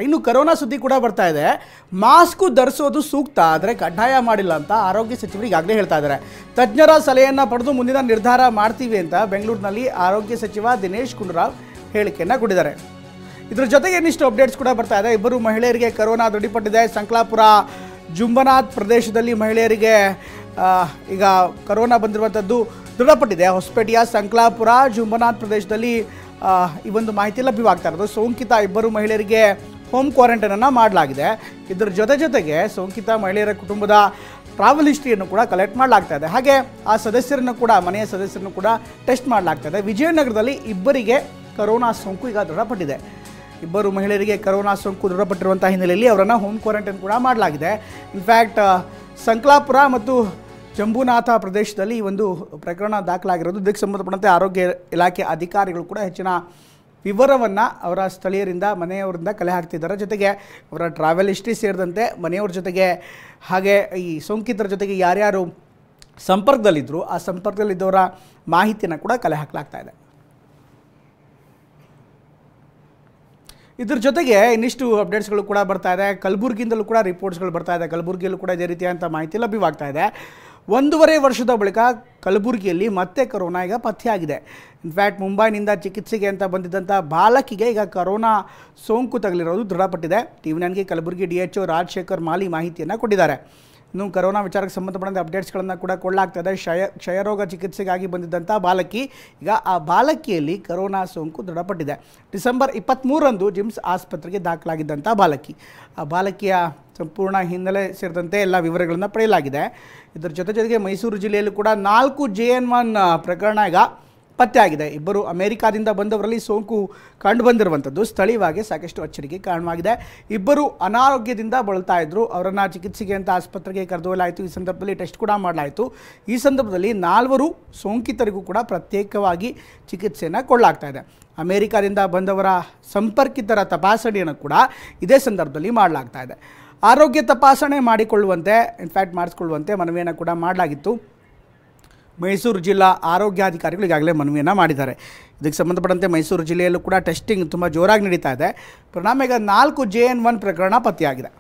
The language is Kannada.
ಇನ್ನು ಕೊರೋನಾ ಸುದ್ದಿ ಕೂಡ ಬರ್ತಾ ಇದೆ. ಮಾಸ್ಕ್ ಧರಿಸೋದು ಸೂಕ್ತ, ಆದರೆ ಕಡ್ಡಾಯ ಮಾಡಿಲ್ಲ ಅಂತ ಆರೋಗ್ಯ ಸಚಿವರು ಈಗಾಗಲೇ ಹೇಳ್ತಾ ಇದ್ದಾರೆ. ತಜ್ಞರ ಸಲಹೆಯನ್ನು ಪಡೆದು ಮುಂದಿನ ನಿರ್ಧಾರ ಮಾಡ್ತೀವಿ ಅಂತ ಬೆಂಗಳೂರಿನಲ್ಲಿ ಆರೋಗ್ಯ ಸಚಿವ ದಿನೇಶ್ ಗುಂಡೂರಾವ್ ಹೇಳಿಕೆಯನ್ನು ಕೊಟ್ಟಿದ್ದಾರೆ. ಇದರ ಜೊತೆಗೆ ಇನ್ನಿಷ್ಟು ಅಪ್ಡೇಟ್ಸ್ ಕೂಡ ಬರ್ತಾ ಇದೆ. ಇಬ್ಬರು ಮಹಿಳೆಯರಿಗೆ ಕೊರೋನಾ ದೃಢಪಟ್ಟಿದೆ. ಸಂಕ್ಲಾಪುರ ಜುಂಬನಾಥ್ ಪ್ರದೇಶದಲ್ಲಿ ಮಹಿಳೆಯರಿಗೆ ಈಗ ಕೊರೋನಾ ಬಂದಿರುವಂಥದ್ದು ದೃಢಪಟ್ಟಿದೆ. ಹೊಸಪೇಟೆಯ ಸಂಕ್ಲಾಪುರ ಜುಂಬನಾಥ್ ಪ್ರದೇಶದಲ್ಲಿ ಈ ಒಂದು ಮಾಹಿತಿ ಲಭ್ಯವಾಗ್ತಾ ಇರೋದು. ಸೋಂಕಿತ ಇಬ್ಬರು ಮಹಿಳೆಯರಿಗೆ ಹೋಮ್ ಕ್ವಾರಂಟೈನನ್ನು ಮಾಡಲಾಗಿದೆ. ಇದರ ಜೊತೆಗೆ ಸೋಂಕಿತ ಮಹಿಳೆಯರ ಕುಟುಂಬದ ಟ್ರಾವೆಲ್ ಹಿಸ್ಟ್ರಿಯನ್ನು ಕೂಡ ಕಲೆಕ್ಟ್ ಮಾಡಲಾಗ್ತಾ ಇದೆ. ಹಾಗೆ ಆ ಸದಸ್ಯರನ್ನು ಕೂಡ ಮನೆಯ ಸದಸ್ಯರನ್ನು ಕೂಡ ಟೆಸ್ಟ್ ಮಾಡಲಾಗ್ತಾ ಇದೆ. ವಿಜಯನಗರದಲ್ಲಿ ಇಬ್ಬರಿಗೆ ಕೊರೋನಾ ಸೋಂಕು ಈಗ ದೃಢಪಟ್ಟಿದೆ. ಇಬ್ಬರು ಮಹಿಳೆಯರಿಗೆ ಕೊರೋನಾ ಸೋಂಕು ದೃಢಪಟ್ಟಿರುವಂಥ ಹಿನ್ನೆಲೆಯಲ್ಲಿ ಅವರನ್ನು ಹೋಮ್ ಕ್ವಾರಂಟೈನ್ ಕೂಡ ಮಾಡಲಾಗಿದೆ. ಇನ್ಫ್ಯಾಕ್ಟ್ ಸಂಕ್ಲಾಪುರ ಮತ್ತು ಜಂಬೂನಾಥ ಪ್ರದೇಶದಲ್ಲಿ ಈ ಒಂದು ಪ್ರಕರಣ ದಾಖಲಾಗಿರೋದು. ಇದಕ್ಕೆ ಸಂಬಂಧಪಟ್ಟಂತೆ ಆರೋಗ್ಯ ಇಲಾಖೆ ಅಧಿಕಾರಿಗಳು ಕೂಡ ಹೆಚ್ಚಿನ ವಿವರವನ್ನು ಅವರ ಸ್ಥಳೀಯರಿಂದ ಮನೆಯವರಿಂದ ಕಲೆ ಹಾಕ್ತಿದ್ದಾರೆ. ಜೊತೆಗೆ ಅವರ ಟ್ರಾವೆಲ್ ಹಿಸ್ಟ್ರಿ ಸೇರಿದಂತೆ ಮನೆಯವ್ರ ಜೊತೆಗೆ ಹಾಗೆ ಈ ಸೋಂಕಿತರ ಜೊತೆಗೆ ಯಾರ್ಯಾರು ಸಂಪರ್ಕದಲ್ಲಿದ್ದರು ಆ ಸಂಪರ್ಕದಲ್ಲಿದ್ದವರ ಮಾಹಿತಿಯನ್ನು ಕೂಡ ಕಲೆ ಹಾಕಲಾಗ್ತಾ ಇದೆ. ಇದ್ರ ಜೊತೆಗೆ ಇನ್ನಿಷ್ಟು ಅಪ್ಡೇಟ್ಸ್ಗಳು ಕೂಡ ಬರ್ತಾ ಇದೆ. ಕಲಬುರಗಿಯಿಂದಲೂ ಕೂಡ ರಿಪೋರ್ಟ್ಸ್ಗಳು ಬರ್ತಾ ಇದೆ. ಕಲಬುರಗಿಯಲ್ಲೂ ಕೂಡ ಇದೇ ರೀತಿಯಾದಂಥ ಮಾಹಿತಿ ಲಭ್ಯವಾಗ್ತಾ ಇದೆ. 1.5 ವರ್ಷದ ಬಳಿಕ ಕಲಬುರಗಿಯಲ್ಲಿ ಮತ್ತೆ ಕೊರೋನಾ ಈಗ ಪತ್ತೆಯಾಗಿದೆ. ಇನ್ಫ್ಯಾಕ್ಟ್ ಮುಂಬೈನಿಂದ ಚಿಕಿತ್ಸೆಗೆ ಅಂತ ಬಂದಿದ್ದಂಥ ಬಾಲಕಿಗೆ ಈಗ ಕೊರೋನಾ ಸೋಂಕು ತಗುಲಿರೋದು ದೃಢಪಟ್ಟಿದೆ. TV9ಗೆ ಕಲಬುರಗಿ DHO ರಾಜಶೇಖರ್ ಮಾಲಿ ಮಾಹಿತಿಯನ್ನು ಕೊಟ್ಟಿದ್ದಾರೆ. ಇನ್ನು ಕೊರೋನಾ ವಿಚಾರಕ್ಕೆ ಸಂಬಂಧಪಟ್ಟಂತೆ ಅಪ್ಡೇಟ್ಸ್ಗಳನ್ನು ಕೂಡ ಕೊಳ್ಳಲಾಗ್ತಾ ಇದೆ. ಕ್ಷಯರೋಗ ಚಿಕಿತ್ಸೆಗಾಗಿ ಬಂದಿದ್ದಂಥ ಬಾಲಕಿ ಈಗ ಆ ಬಾಲಕಿಯಲ್ಲಿ ಕೊರೋನಾ ಸೋಂಕು ದೃಢಪಟ್ಟಿದೆ. ಡಿಸೆಂಬರ್ 23ರಂದು ಜಿಮ್ಸ್ ಆಸ್ಪತ್ರೆಗೆ ದಾಖಲಾಗಿದ್ದಂಥ ಬಾಲಕಿ. ಆ ಬಾಲಕಿಯ ಸಂಪೂರ್ಣ ಹಿನ್ನೆಲೆ ಸೇರಿದಂತೆ ಎಲ್ಲ ವಿವರಗಳನ್ನು ಪಡೆಯಲಾಗಿದೆ. ಇದರ ಜೊತೆಗೆ ಮೈಸೂರು ಜಿಲ್ಲೆಯಲ್ಲೂ ಕೂಡ 4 JN1 ಪ್ರಕರಣ ಈಗ ಪತ್ತೆಯಾಗಿದೆ. ಇಬ್ಬರು ಅಮೆರಿಕಾದಿಂದ ಬಂದವರಲ್ಲಿ ಸೋಂಕು ಕಂಡುಬಂದಿರುವಂಥದ್ದು ಸ್ಥಳೀಯವಾಗಿ ಸಾಕಷ್ಟು ಅಚ್ಚರಿಗೆ ಕಾರಣವಾಗಿದೆ. ಇಬ್ಬರು ಅನಾರೋಗ್ಯದಿಂದ ಬಳಲ್ತಾ ಇದ್ದರು. ಅವರನ್ನು ಚಿಕಿತ್ಸೆಗೆ ಅಂತ ಆಸ್ಪತ್ರೆಗೆ ಕರೆದೊಯ್ಯಲಾಯಿತು. ಈ ಸಂದರ್ಭದಲ್ಲಿ ಟೆಸ್ಟ್ ಕೂಡ ಮಾಡಲಾಯಿತು. ಈ ಸಂದರ್ಭದಲ್ಲಿ 4 ಸೋಂಕಿತರಿಗೂ ಕೂಡ ಪ್ರತ್ಯೇಕವಾಗಿ ಚಿಕಿತ್ಸೆಯನ್ನು ಕೊಡಲಾಗ್ತಾ ಇದೆ. ಅಮೆರಿಕಾದಿಂದ ಬಂದವರ ಸಂಪರ್ಕಿತರ ತಪಾಸಣೆಯನ್ನು ಕೂಡ ಇದೇ ಸಂದರ್ಭದಲ್ಲಿ ಮಾಡಲಾಗ್ತಾ ಇದೆ. ಆರೋಗ್ಯ ತಪಾಸಣೆ ಮಾಡಿಕೊಳ್ಳುವಂತೆ ಮಾಡಿಸಿಕೊಳ್ಳುವಂತೆ ಮನವಿಯನ್ನು ಕೂಡ ಮಾಡಲಾಗಿತ್ತು. ಮೈಸೂರು ಜಿಲ್ಲಾ ಆರೋಗ್ಯಾಧಿಕಾರಿಗಳು ಈಗಾಗಲೇ ಮನವಿಯನ್ನು ಮಾಡಿದ್ದಾರೆ. ಇದಕ್ಕೆ ಸಂಬಂಧಪಟ್ಟಂತೆ ಮೈಸೂರು ಜಿಲ್ಲೆಯಲ್ಲೂ ಕೂಡ ಟೆಸ್ಟಿಂಗ್ ತುಂಬ ಜೋರಾಗಿ ನಡೀತಾ ಇದೆ. ಪರಿಣಾಮ ಈಗ 4 JN1 ಪ್ರಕರಣ ಪತ್ತೆಯಾಗಿದೆ.